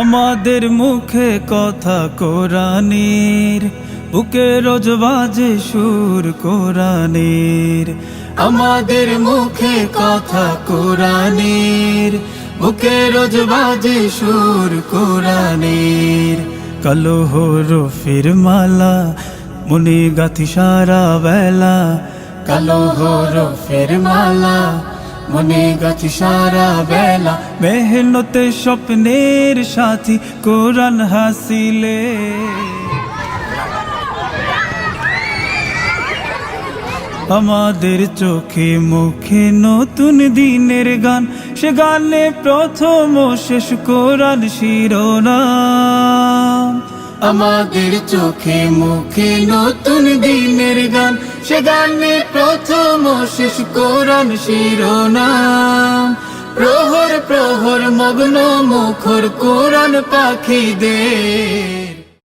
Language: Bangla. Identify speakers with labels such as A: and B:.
A: আমাদের মুখে কথা কোরআনের, বুকে রোজ বাজে সুর কোরআনের। আমাদের মুখে কথা কোরআনের, বুকে রোজ বাজে সুর কোরআনের। কালো হরফের মালা মনে গাঁথি সারা বেলা, কালো হরফের মালা মনে গাছি সারা বেলা। মেহনতে স্বপ্নের সাথী কোরআন হাসিলে, আমাদের চোখে মুখে নতুন দিনের গান। সে গানে প্রথম ও শেষ কোরআন শিরোনাম। আমাদের চোখে মুখে নতুন দিনের গান, সে গানে প্রথম ও শেষ কোরআন শিরোনাম। প্রহর প্রহর মগ্ন মুখর কোরআন পাখিদের।